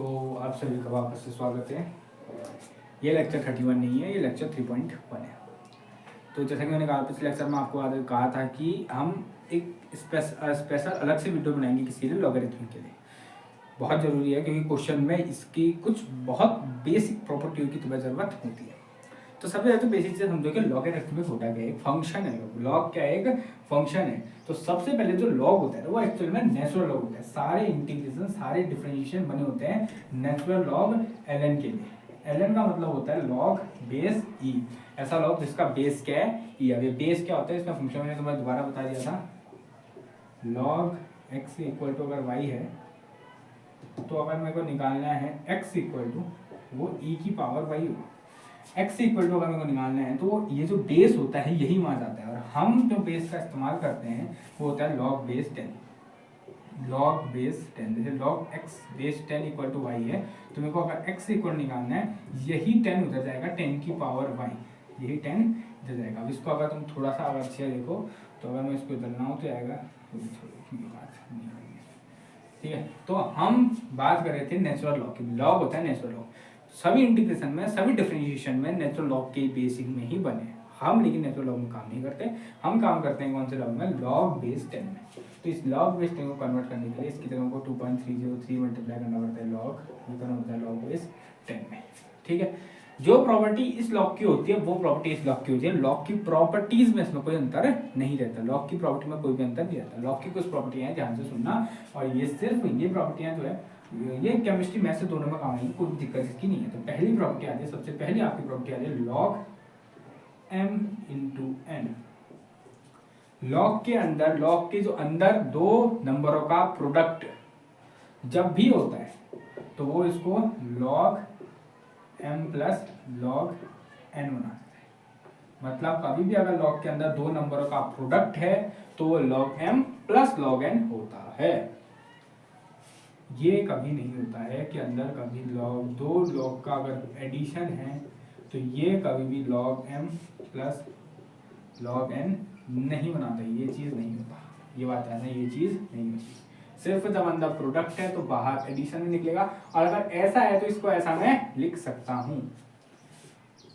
तो आप सभी का वापस से स्वागत है। ये लेक्चर 31 नहीं है, ये लेक्चर 3.1 है। तो जैसा कि मैंने कहा पिछले लेक्चर में आपको कहा था कि हम एक स्पेशल अलग से वीडियो बनाएंगे किसी लिए लॉगरिथम के लिए। बहुत ज़रूरी है क्योंकि क्वेश्चन में इसकी कुछ बहुत बेसिक प्रॉपर्टियों की तुम्हें ज़रूरत होती है। तो सबसे पहले तो बेसिक चीज़ समझो कि लॉगरिथम में होता क्या है, एक फंक्शन है। लॉग क्या है, एक फंक्शन है। तो सबसे पहले जो लॉग होता है वो एक्चुअली में नेचुरल लॉग होता है। सारे इंटीग्रेशन सारे डिफरेंशिएशन बने होते हैं नेचुरल लॉग ln के लिए। ln का मतलब होता है लॉग बेस ई, ऐसा लॉग जिसका बेस क्या है ई। अब ये बेस क्या होता है, इसका फंक्शन मैंने तुम्हें दोबारा बता दिया था। लॉग x इक्वल टू अगर y है तो अगर मेरे को निकालना है x इक्वल टू वो e की पावर y होगा। x इक्वल टू अगर मेरे को निकालना है तो ये जो बेस होता है यही वहां जाता है, और हम जो बेस का इस्तेमाल करते हैं वो होता है लॉग बेस 10। लॉग बेस 10 जैसे log x base 10 equal to y है, तो मेरे को अगर x इक्वल निकालना है यही 10 उधर जाएगा 10 की पावर y, यही 10 इधर जाएगा। अब इसको अगर तुम थोड़ा सा अगर अच्छे देखो तो अगर मैं इसको इधर लाऊं तो आएगा, ठीक है। तो हम बात कर रहे थे नेचुरल लॉग की। लॉग होता है नेचुरल लॉग, सभी इंटीग्रेशन में सभी डिफरेंशिएशन में नेचुरल लॉग के बेसिक में ही बने। हम लेकिन नेचुरल लॉग में काम नहीं करते, हम काम करते हैं कौन से लॉग में, लॉग बेस 10 में। तो इस लॉग बेस 10 को कन्वर्ट करने के लिए इसकी जगह को 2.303 मल्टीप्लाई करना पड़ता है लॉग, ये करना होता है लॉग बेस 10 में, ठीक है। जो प्रॉपर्टी इस लॉग की होती है वो प्रॉपर्टी इस लॉग की होती है। लॉग की प्रॉपर्टीज में इसमें कोई अंतर नहीं रहता, लॉग की प्रॉपर्टी में कोई भी अंतर नहीं रहता। लॉग की कुछ प्रॉपर्टियां हैं, ध्यान से सुनना, और ये सिर्फ ये प्रॉपर्टियां जो है ये केमिस्ट्री मैथ्स से दोनों में काम आएगी, कोई दिक्कत इसकी नहीं है। तो पहली प्रॉपर्टी आती है, सबसे पहले आपकी प्रॉपर्टी आती है log m into n. Log के अंदर, लॉग के जो अंदर दो नंबरों का प्रोडक्ट जब भी होता है तो वो इसको log m plus log n बना देता है। मतलब कभी भी अगर लॉग के अंदर दो नंबरों का प्रोडक्ट है तो वो log m plus log n होता है। ये कभी नहीं होता है कि अंदर कभी लॉग दो लॉग का अगर एडिशन है तो ये कभी भी log m plus log n नहीं बनाता, ये चीज नहीं होता। ये बात है ना, ये चीज नहीं होती। सिर्फ जब अंदर प्रोडक्ट है तो बाहर एडिशन में निकलेगा, और अगर ऐसा है तो इसको ऐसा मैं लिख सकता हूं।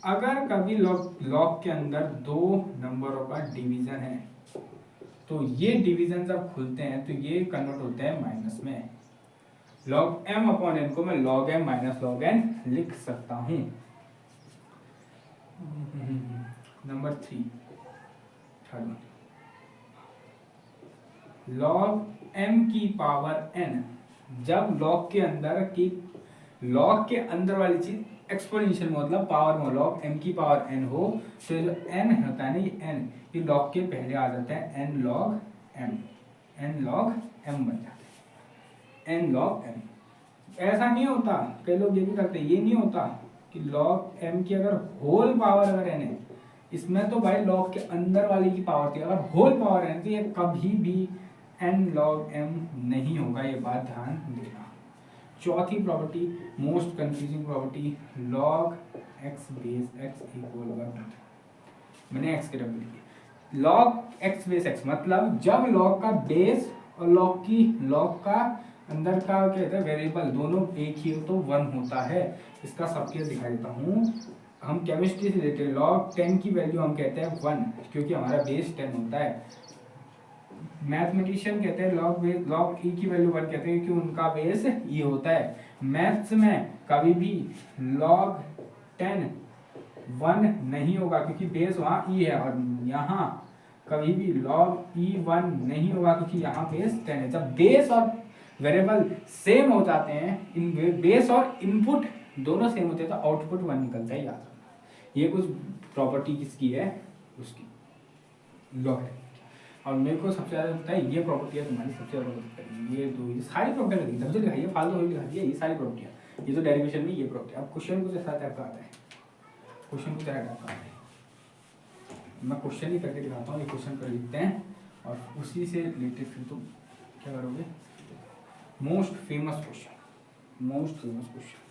अगर कभी लॉग के अंदर दो नंबरों का डिवीजन है तो ये डिवीजन जब खुलते हैं तो ये कन्वर्ट होते हैं माइनस में। लॉग m अपॉन n को मैं log m minus log n लिख सकता हूं। Number 3 third one, log m की पावर n। जब लॉग के अंदर की, लॉग के अंदर वाली चीज एक्सपोनेंशियल मतलब पावर में, लॉग m की पावर n हो तो जो n होता है ना, ये n ये लॉग के पहले आ जाता है n log m, n log m बन जाता है n लॉग m। ऐसा नहीं होता, कई लोग ये भी करते हैं, ये नहीं होता कि log m की अगर होल पावर अगर n है, इसमें तो भाई log के अंदर वाली की पावर थी, अगर होल पावर n तो ये कभी भी n log m नहीं होगा, ये बात ध्यान देना। चौथी property most confusing property, log x base x equal 1। मैंने x के डबल लिखी, log x बेस x मतलब जब log का बेस और log का अंदर का क्या कहते हैं वेरिएबल दोनों एक ही हो तो 1 होता है। इसका सब केस दिखा देता हूँ। हम केमिस्ट्री से लेते हैं, लॉग 10 की वैल्यू हम कहते हैं 1 क्योंकि हमारा बेस 10 होता है। मैथमेटिशियन कहते हैं लॉग ई की वैल्यू 1 कहते हैं क्योंकि उनका बेस ई होता है। मैथ्स में कभी भी लॉग 10 1 नहीं होगा क्योंकि बेस वहाँ ई है, और यहाँ कभी भी लॉग ई 1 नहीं होगा क्योंकि यहाँ बेस 10 है। जब बेस और वेरिएबल सेम हो जाते हैं, इन बेस और इनपुट दोनों सेम होते हैं तो आउटपुट 1 निकलता है, याद रखना। ये कुछ प्रॉपर्टी किसकी है, उसकी लॉग है। और मेरे को सबसे ज़्यादा पता है ये प्रॉपर्टी है तुम्हारी सबसे ज़्यादा मदद करेगी। ये दो, ये सारी प्रॉपर्टी लगी तब लिखाई है, फालतू लिखा दिया, ये सारी प्रॉपर्टियाँ, ये जो डेरिवेशन में ये प्रॉपर्टी। अब क्वेश्चन कुछ ऐसा टाइप का आता है, क्वेश्चन कुछ ऐसा टाइप का आता है, मैं क्वेश्चन ही करके दिखाता हूँ। ये क्वेश्चन कर लिखते हैं और उसी से रिलेटेड फिर तुम क्या करोगे, most famous question, most famous question.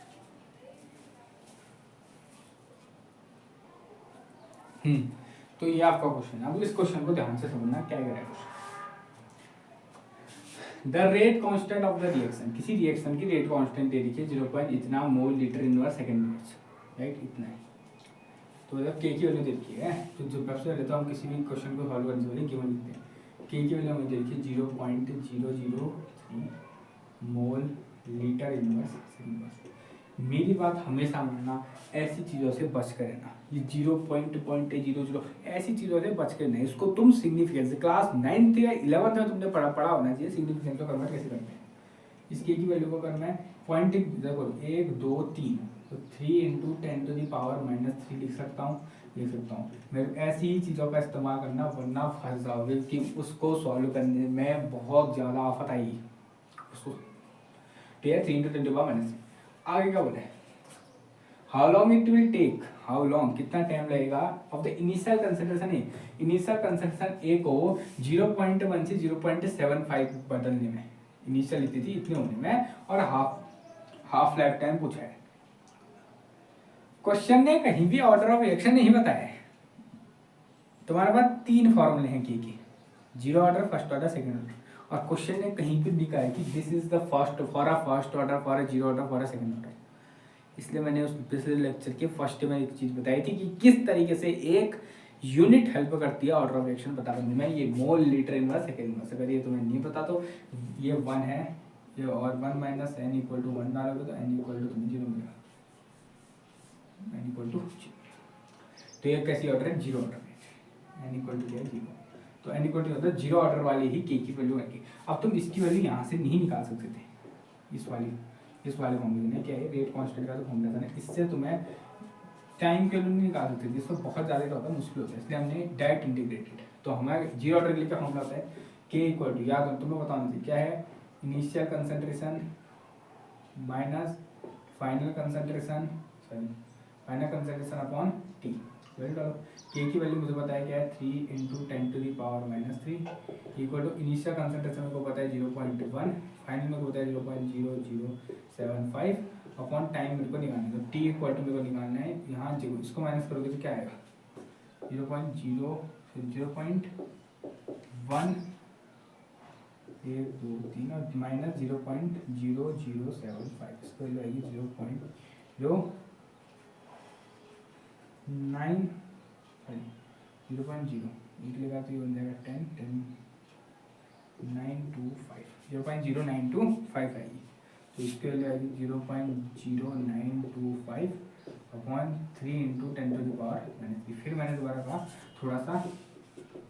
तो ये आपका क्वेश्चन है। अब इस क्वेश्चन को ध्यान से समझना क्या कह रहा है question. The rate constant of the reaction, किसी रिएक्शन की रेट कांस्टेंट दे रखी है 0. इतना mole litre inverse second minutes, right, इतना है। तो मतलब के की वैल्यू दे रखी है, तो जो सबसे पहले तो हम किसी भी क्वेश्चन को सॉल्व करने से पहले गिवन लिखते हैं। के की वैल्यू हमें दे रखी है 0.003 mole litre inverse second minutes. मेरी बात हमेशा मानना, ऐसी चीज़ों से बच कर रहना, ये 0.00 ऐसी चीज़ों से बच कर नहीं, इसको तुम सिग्निफिकेंस क्लास 9th या 11th में तुमने पढ़ा होना चाहिए सिग्निफिकेंस को कन्वर्ट कैसे करते हैं। इसके की वैल्यू को करना है पॉइंट, देखो 1 2 3, तो 3 × 10⁻³ लिख सकता हूँ, मेरे ऐसी ही चीज़ों का इस्तेमाल करना, वरना फंस जाओगे कि उसको सॉल्व करने में बहुत ज़्यादा आफत आएगी उसको। तो ये 3 × 10⁻³ आगे क्या बोले, how long it will take, how long कितना टाइम लगेगा of the initial concentration A, initial concentration A को 0.1 से 0.75 बदलने में, इनिशियल इतनी थी इतने होने में, और हाफ लाइफ टाइम पूछा है। क्वेश्चन ने कहीं भी ऑर्डर ऑफ रिएक्शन नहीं बताया है। तुम्हारे पास 3 फॉर्मूले हैं के, 0 order, first order, second order, और क्वेश्चन ने कहीं भी लिखा है कि this is the first for a first order, for a 0 order, for a second order. इसलिए मैंने उस पिछले लेक्चर के फर्स्ट में एक चीज़ बताई थी कि किस तरीके से एक यूनिट हेल्प करती है ऑर्डर ऑफ रिएक्शन पता करने में, ये mole litre inverse second inverse. अगर ये तुम्हें नहीं पता तो ये 1 है, ये और 1 - n = 1 डालोगे तो n = तुम्हें 0 मिलेगा, n = 0। तो ये कैसी ऑर्डर है, 0 ऑर्डर में, n = 0, तो n = 0 ऑर्डर वाली ही के की वैल्यू आएगी। अब तुम इसकी वैल्यू यहाँ से नहीं निकाल सकते थे, इस वाले फॉर्मूले में क्या है, रेट कांस्टेंट का जो फॉर्मूला था ना, इससे तुम्हें टाइम के लिए नहीं निकाल सकते थे, इसमें बहुत ज़्यादा होता है, मुश्किल होता है, इसलिए हमने डायरेक्ट इंटीग्रेटेड। तो हमारे 0 ऑर्डर के लिए क्या फॉर्मूला होता है, के = याद हो तुम्हें बताना चाहिए क्या है, initial concentration minus final concentration upon T. Value डालो, के की वैल्यू मुझे पता है क्या है, 3 × 10⁻³ इनिशियल कंसंट्रेशन को पता है 0.1, फाइनल में को पता है 0.0075 अपॉन टाइम मेरे को निकालना है, तो टी इक्वल टू मेरे को निकालना है, यहाँ इसको माइनस करोगे तो क्या आएगा, 0.0 फिर 0.1 1 2 3 और माइनस 0.0075, इसको वैल्यू आएगी 0.09 0.0 निकलेगा तो ये बन जाएगा 0.0925 आएगी। तो इसके वैल्यू आएगी 0.0925 अपॉन 3 × 10⁻³ फिर मैंने दोबारा कहा थोड़ा सा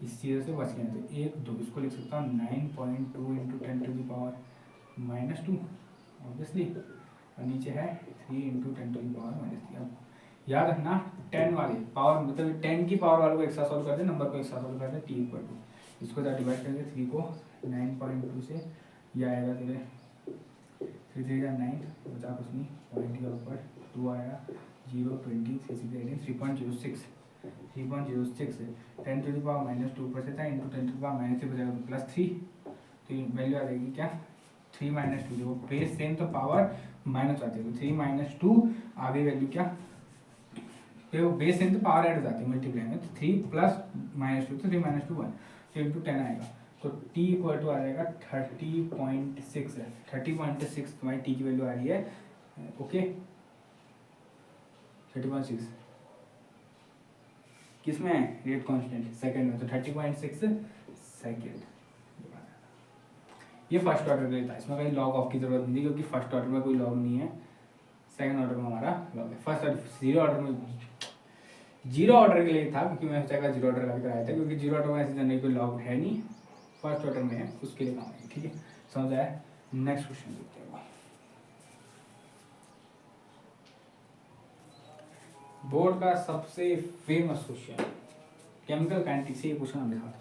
इस चीज़ से बच गया, तो 1 2 इसको लिख सकता हूँ 9.2 × 10⁻² ऑब्वियसली, और नीचे है 3 × 10⁻³ अब याद रखना 10 वाले पावर, मतलब 10 की पावर वाले को एक साथ सॉल्व कर दे, नंबर को एक साथ सॉल्व कर दे, टी इक्वल टू इसको डिवाइड करेंगे 3 को 9.2 से, यह आएगा तेरे 3 3 9 बचा कुछ नहीं, पॉइंट के ऊपर 2 आएगा 0 20 3 6 18 3.06 10⁻² ऊपर से था इंटू 10⁻³ बचेगा +3, तो वैल्यू आ जाएगी क्या 3 - 2, जो बेस सेम तो पावर माइनस आती है, तो 3 - 2 आगे वैल्यू क्या, तो बेस सेम तो पावर ऐड हो जाती है मल्टीप्लाई में, तो 3 + -2 तो 3 - 2 1, तो इंटू 10 आएगा, तो t इक्वल टू आ जाएगा 30.6 है, 30.6 तुम्हारी t की वैल्यू आ रही है, ओके 30.6 किसमें है, रेट कांस्टेंट सेकंड में, तो 30.6 सेकंड। ये फर्स्ट ऑर्डर के लिए था, इसमें कहीं लॉग ऑफ की जरूरत नहीं, क्योंकि फर्स्ट ऑर्डर में कोई लॉग नहीं है, सेकंड ऑर्डर में हमारा लॉग है। फर्स्ट ऑर्डर 0 ऑर्डर में 0 ऑर्डर के लिए था, क्योंकि मैं सोचा 0 ऑर्डर का भी कराया था, क्योंकि 0 ऑर्डर में ऐसे जनरली कोई लॉग है नहीं, फर्स्ट ऑर्डर में है, उसके लिए काम है, ठीक है, समझ आया। नेक्स्ट क्वेश्चन देखते हैं, बोर्ड का सबसे फेमस क्वेश्चन, केमिकल काइनेटिक्स से ये क्वेश्चन हमने देखा था,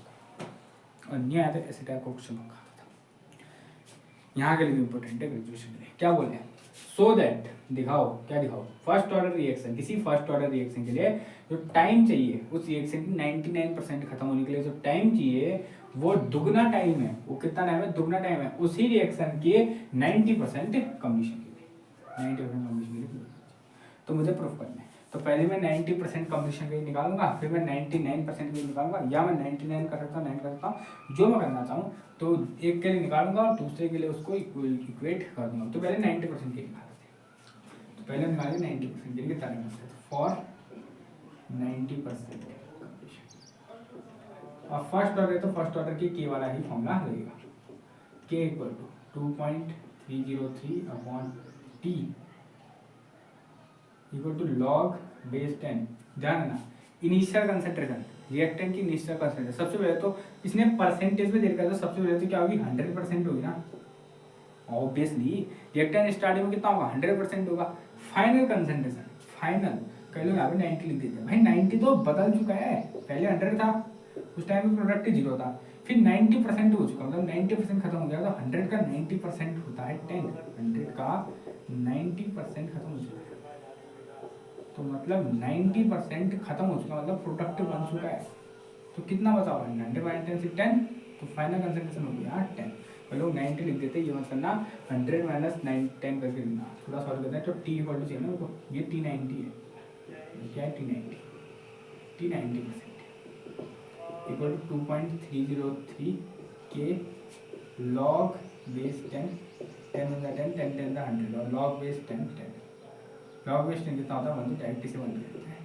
और नहीं आया था ऐसे टाइप का क्वेश्चन मंगा था, यहाँ के लिए इंपॉर्टेंट है ग्रेजुएशन में। क्या बोले, सो दैट दिखाओ, क्या दिखाओ, फर्स्ट ऑर्डर रिएक्शन, किसी फर्स्ट ऑर्डर रिएक्शन के लिए जो टाइम चाहिए उस रिएक्शन की 99% खत्म होने के लिए जो टाइम चाहिए वो दुगना टाइम है, वो कितना टाइम है, दुगना टाइम है उसी रिएक्शन के 90% कंप्लीशन के लिए, 90% कंप्लीशन के लिए, तो मुझे प्रूफ करना है। तो पहले मैं 90% कंप्लीशन के लिए निकालूंगा, फिर मैं 99% के लिए निकालूंगा, या मैं 99 कर सकता हूँ, 9 कर सकता हूँ, जो मैं करना चाहूँ। तो एक के लिए निकालूंगा और दूसरे के लिए उसको इक्वेट कर दूंगा। तो पहले 90% के लिए निकालते हैं, तो पहले निकालेंगे 90% के लिए कितना निकालते हैं, फॉर 90%। और फर्स्ट ऑर्डर है तो फर्स्ट ऑर्डर के के वाला ही फॉर्मूला लगेगा, k equal to 2.303 upon t equal to log base 10। ध्यान देना, इनिशियल कंसंट्रेशन, रिएक्टेंट की इनिशियल कंसंट्रेशन, सबसे पहले तो इसने परसेंटेज में दे रखा है, तो सबसे पहले तो क्या होगी, 100% होगी ना, ऑब्वियसली रिएक्टेंट स्टार्टिंग में कितना होगा, 100% होगा। फाइनल कंसंट्रेशन, फाइनल कह लो यहाँ पे 90 लिख देते हैं भाई, 90 तो बदल चुका है, पहले 100 था, उस टाइम में प्रोडक्ट 0 था, फिर 90% हो चुका, मतलब 90% खत्म हो गया, तो 100 का 90% होता है 10, 100 का 90% खत्म हो चुका है, तो मतलब 90% खत्म हो चुका, मतलब प्रोडक्ट बन चुका है। तो कितना बचा हुआ है, 100 - 10 से 10, तो फाइनल कंसंट्रेशन हो गया 10। तो लोग 90 लिख देते, ये मत करना 100 - 10 करके लिखना, थोड़ा सॉल्व करते हैं। तो टी इक्वल टू चाहिए ना उनको, ये T90 है, क्या है T90, T90% इक्वल टू 2.303 के लॉग बेस 10, 10 × 10, 10 × 100, और लॉग बेस 10, 10, लॉग बेस 10 कितना होता है, 1 डायरेक्टली से 1 करते हैं।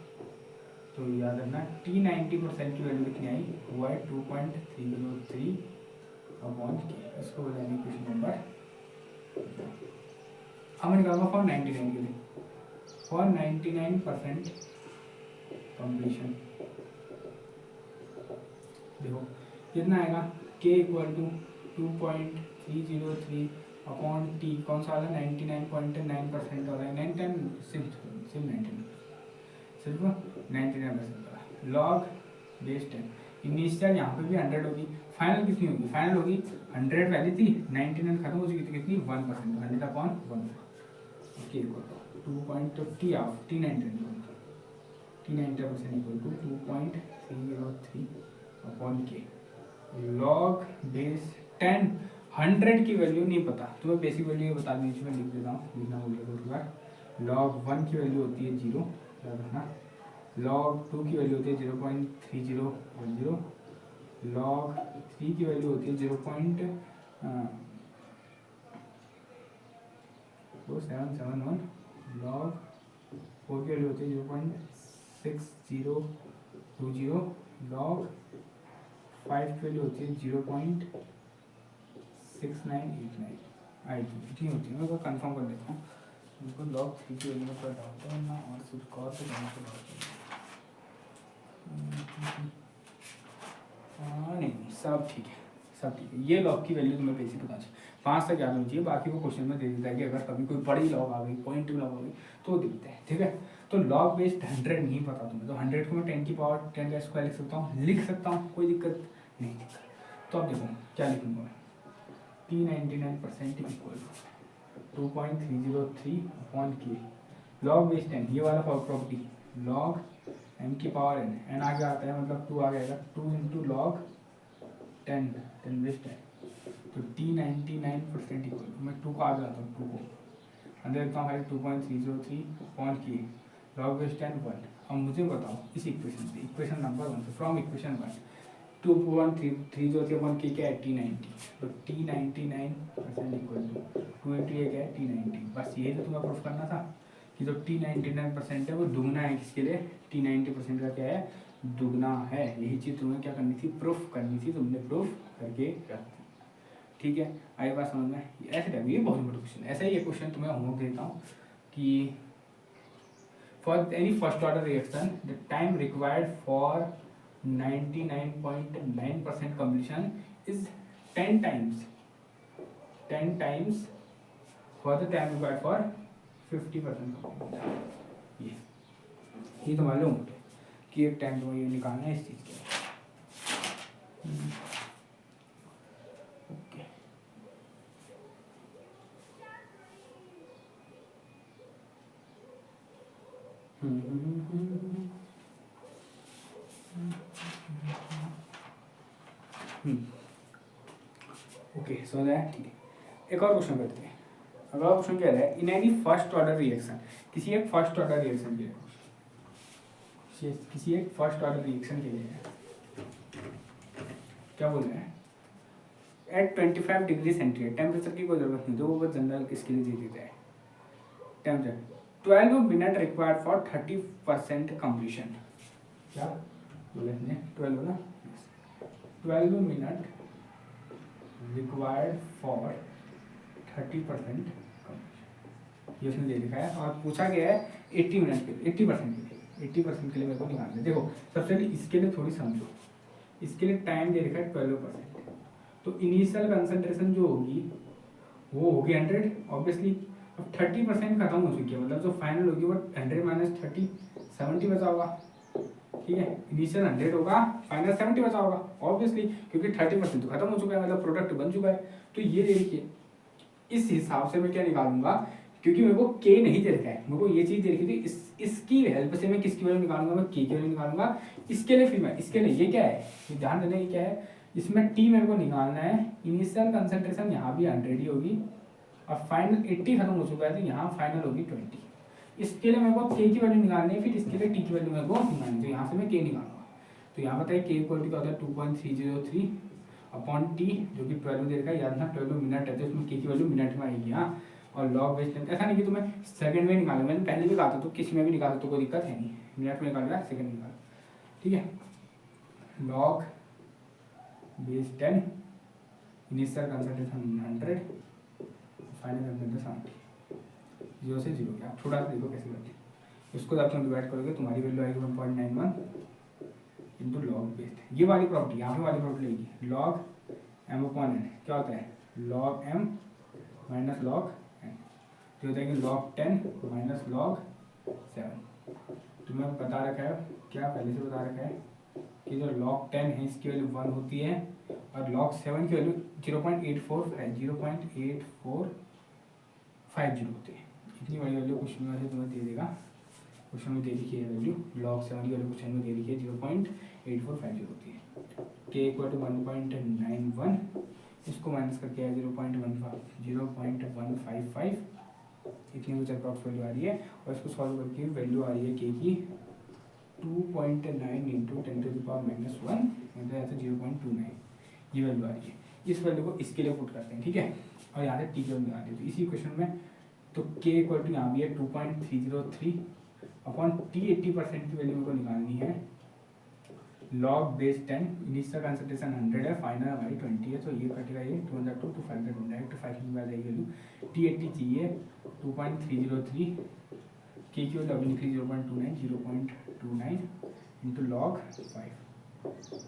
तो याद रखना T90% की वैल्यू कितनी आई, वो है 2.303 अपॉन के, इसको बोलेंगे क्वेश्चन नंबर। हम निकालूंगा फॉर 99 के लिए, फॉर 99% कंप्लीशन, देखो कितना आएगा, के इक्वल टू 2.303 अपॉन टी, कौन सा वाला, 99.9% वाला है, 99 सिर्फ 99, सिर्फ 99% वाला, लॉग बेस 10, इनिशियल यहाँ पे भी 100 होगी, फाइनल कितनी होगी, फाइनल होगी 100 पहले थी, 99 खत्म हो चुकी थी, कितनी 1%, 100 upon 1, okay, 2.50 of T90% equal to 2.303 upon k, log base 10, 100 की वैल्यू नहीं पता, तुम्हें बेसिक वैल्यू बता दीजिए, मैं लिख देता हूँ, लिखना भूल गया एक बार। लॉग 1 की वैल्यू होती है 0, याद रखना, लॉग 2 की वैल्यू होती है 0.3010, लॉग 3 की वैल्यू होती है 0.4771, लॉग 4 की वैल्यू होती है 0.6020, लॉग 5 की वैल्यू होती है 0.6989, आई ठीक होती है, मैं कंफर्म कर देता हूँ, उनको लॉग 3 की वैल्यू पर डालते हैं ना, और सिर्फ कॉल से जाने से डालते हैं, नहीं सब ठीक है, सब ठीक है, ये लॉग की वैल्यू तुम्हें बेसिक पता चाहिए, 5 तक याद होनी चाहिए, बाकी वो क्वेश्चन में दे देता है कि अगर कभी कोई बड़ी लॉग आ गई, पॉइंट लॉग आ गई तो दिखते हैं, ठीक है। तो लॉग बेस्ड 100 नहीं पता तुम्हें, तो 100 को मैं 10 की पावर 10 का स्क्वायर लिख सकता हूँ, कोई दिक्कत नहीं दिक्कत। तो अब देखो क्या लिखूंगा मैं, T99% equal 2.303 upon k, log base 10, ये वाला प्रॉपर्टी, लॉग m की पावर n आगे आता है, मतलब 2 आ जाएगा, 2 × log 10 बेस 10, तो T99% इक्वल, मैं 2 को आगे लाता हूँ, 2 को अंदर देखता हूँ, 2.303 अपॉन के, लॉग बेस 10 1। अब मुझे बताओ इस इक्वेशन से, इक्वेशन नंबर 1 से, फ्रॉम इक्वेशन 1, 2.303 अपॉन के क्या है, T90, तो T99% इक्वल टू 2 × ये क्या है, T90, बस यही तो तुम्हें प्रूफ करना था कि जो T99% है वो दुगना है, किसके लिए, T90% का क्या है, दुगना है, यही चीज़ तुम्हें क्या करनी थी, प्रूफ करनी थी, तुमने प्रूफ करके रख दी, ठीक है। आई बात समझ में, ऐसे टाइप, ये बहुत इंपॉर्टेंट क्वेश्चन, ऐसा ही ये क्वेश्चन तुम्हें होमवर्क देता हूँ कि for any first order reaction the time required for 99.9% completion is 10 times for the time required for 50% completion। ये तो मालूम कि एक टाइम तुम्हें ये निकालना है इस चीज़ के, ओके। ओके समझ आया, ठीक है। एक और क्वेश्चन करते हैं, अगला क्वेश्चन क्या है, in any first order reaction, किसी एक फर्स्ट ऑर्डर रिएक्शन के लिए किसी एक फर्स्ट ऑर्डर रिएक्शन के लिए है। क्या बोल रहे हैं, एट 25 डिग्री सेंटीग्रेड, टेम्परेचर की कोई जरूरत नहीं, जो वो जनरल किसके लिए दे देता है temperature. 12 minute required for 30% completion. क्या बोले हमने, 12 ना, 12 मिनट रिक्वायर्ड फॉर 30% कंप्लीशन, ये उसने दे लिखा है। और पूछा गया है 80 मिनट के लिए, 80% के लिए, 80% के लिए मेरे को निकालना है। देखो सबसे पहले इसके लिए थोड़ी समझो, इसके लिए टाइम दे रखा है 12%, तो इनिशियल कंसंट्रेशन जो होगी वो होगी 100 ऑब्वियसली। अब 30% खत्म हो चुकी है, मतलब जो फाइनल होगी वो 100 माइनस 30 70 बचा होगा, ठीक है। इनिशियल 100 होगा, फाइनल 70 बचा होगा ऑब्वियसली, क्योंकि 30% तो खत्म हो चुका है, मतलब प्रोडक्ट बन चुका है। तो ये देखिए इस हिसाब से मैं क्या निकालूंगा, क्योंकि मेरे को के नहीं दे रखा है, मेरे को ये चीज दे रखी थी, इसकी हेल्प से मैं किसकी वैल्यू निकालूंगा, मैं के की वैल्यू निकालूंगा। इसके लिए फिर मैं इसके लिए ये क्या है, ये ध्यान देना, ये क्या है, इसमें टी मेरे को निकालना है। इनिशियल कंसंट्रेशन यहाँ भी 100 ही होगी और फाइनल 80 खत्म हो चुका है, तो यहाँ फाइनल होगी 20। इसके लिए मेरे को के की वैल्यू निकालनी है, फिर इसके लिए टी की वैल्यू मेरे को निकालनी है, तो यहाँ से मैं के निकालूंगा। तो यहाँ बताइए के इक्वल टू क्या होता है 2.303 अपॉन टी, जो कि 12 दे रखा है, याद ना 12 मिनट है, तो इसमें के की वैल्यू मिनट में आएगी। हाँ, और लॉग बेस टेन, ऐसा नहीं कि तुम्हें सेकंड में निकालना, मैंने पहले भी कहा था, तो किसी में भी निकालो तो कोई दिक्कत है नहीं, मिनट में निकाल रहा है, सेकंड में निकाल, ठीक है। Log base 10, initial concentration 100, final concentration 70, 0 से 0 गया। थोड़ा सा देखो कैसे करते हैं, इसको जब तुम डिवाइड करोगे तुम्हारी वैल्यू आएगी 1.91 इंटू लॉग बेस। ये वाली प्रॉपर्टी, यहाँ पे वाली प्रॉपर्टी लेगी, लॉग एम अपॉन एन क्या होता है, log m minus log n, तो होता है कि लॉग 10 माइनस लॉग 7। तुम्हें बता रखा है, क्या पहले से बता रखा है कि जो लॉग 10 है इसकी वैल्यू 1 होती है और लॉग 7 की वैल्यू 0.8450 होती है। इतनी बड़ी वैल्यू क्वेश्चन में से तुम्हें दे देगा, क्वेश्चन में दे लिखी है वैल्यू, लॉग 7 की वैल्यू क्वेश्चन में दे लिखी है 0.8450 होती है। के इक्वल टू 1.91, इसको माइनस करके है 0.155, इतनी कुछ अप्रॉक्स वैल्यू आ रही है। और इसको सॉल्व करके वैल्यू आ रही है के की 2.9 इंटू 10⁻⁻1 मतलब ऐसे 0.29, ये वैल्यू आ रही है। इस वैल्यू को इसके लिए पुट करते हैं, ठीक है, और यहाँ से टी की वैल्यू निकालते हैं। तो इसी क्वेश्चन में तो के इक्वल टू यहाँ भी है 2.303 अपॉन टी 80% की वैल्यू मेरे को निकालनी है, लॉग बेस 10, इनिशियल कंसंट्रेशन 100 है, फाइनल हमारी 20 है, तो ये कटेगा, ये 2 2 तो 5 डायरेक्ट 5 की बात आएगी वैल्यू। टी 80 चाहिए 2.303, के की वैल्यू अभी निकली 0.29 इंटू लॉग 5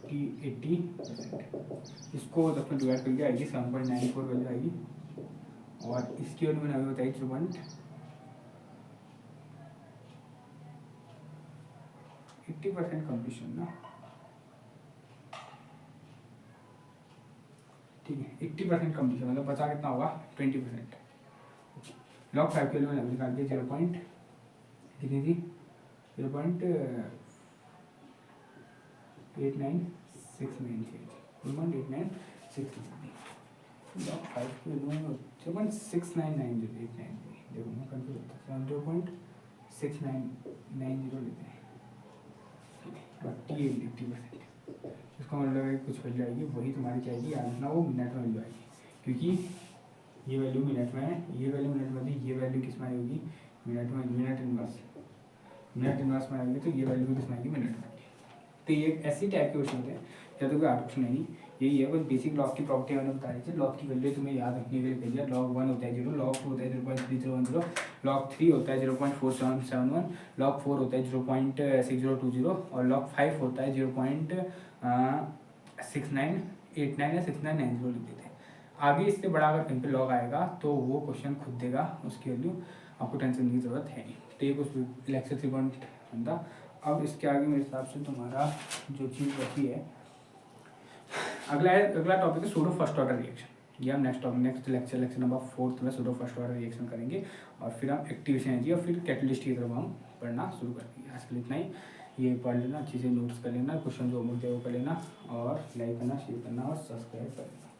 टी 80%, इसको जब तक डिवाइड करके आएगी 7.94 वैल्यू आएगी। और इसकी वैल्यू मैंने अभी बताई 80% कंप्लीशन ना, ठीक है, 80% कंप्लीशन मतलब बचा कितना होगा 20%। लॉग 5 की वैल्यू मैंने निकाल के 0. कितनी थी 0.8969 लॉग 5 की वैल्यू 0.699089, देखो मैं कंफ्यूज होता है, 0.6990 लेते हैं, और टी 80%, इसका मतलब है कुछ वैल्यू आएगी, वही तुम्हारी क्या आएगी, याद रखना वो मिनट में वैल्यू आएगी, क्योंकि ये वैल्यू मिनट में है, ये वैल्यू मिनट में थी, ये वैल्यू किस में आएगी मिनट में, मिनट इनवर्स में आएगी, तो ये वैल्यू किस में आएगी मिनट में। तो ये ऐसी टाइप के क्वेश्चन होते हैं, या तो कोई आर्ट क्वेश्चन नहीं, यही है कुछ बेसिक लॉग की प्रॉपर्टी मैंने बता रही थी। लॉग की वैल्यू तुम्हें याद रखने के लिए कहिए, लॉग 1 होता है 0, लॉग 2 होता है 0.3010, लॉग 3 होता है 0.4771, लॉग 4 होता है 0.6020 और लॉग 5 होता है 0.6989 या 6990 लिख देते हैं। आगे इससे बड़ा अगर कहीं पे लॉग आएगा तो वो क्वेश्चन खुद देगा, उसकी वैल्यू आपको टेंशन की जरूरत है नहीं। तो ये कुछ लेक्चर 3.1 था। अब इसके आगे मेरे हिसाब से तुम्हारा जो चीज़ बची है, अगला टॉपिक है सूडो फर्स्ट ऑर्डर रिएक्शन। ये हम नेक्स्ट लेक्चर नंबर 4 में सूडो फर्स्ट ऑर्डर रिएक्शन करेंगे, और फिर हम एक्टिवेशन एनर्जी और फिर कैटलिस्ट की तरफ हम पढ़ना शुरू कर देंगे। आज के लिए इतना ही, ये पढ़ लेना अच्छे से, नोट्स कर लेना, क्वेश्चन जो होमवर्क है वो कर लेना, और लाइक करना, शेयर करना और सब्सक्राइब कर लेना।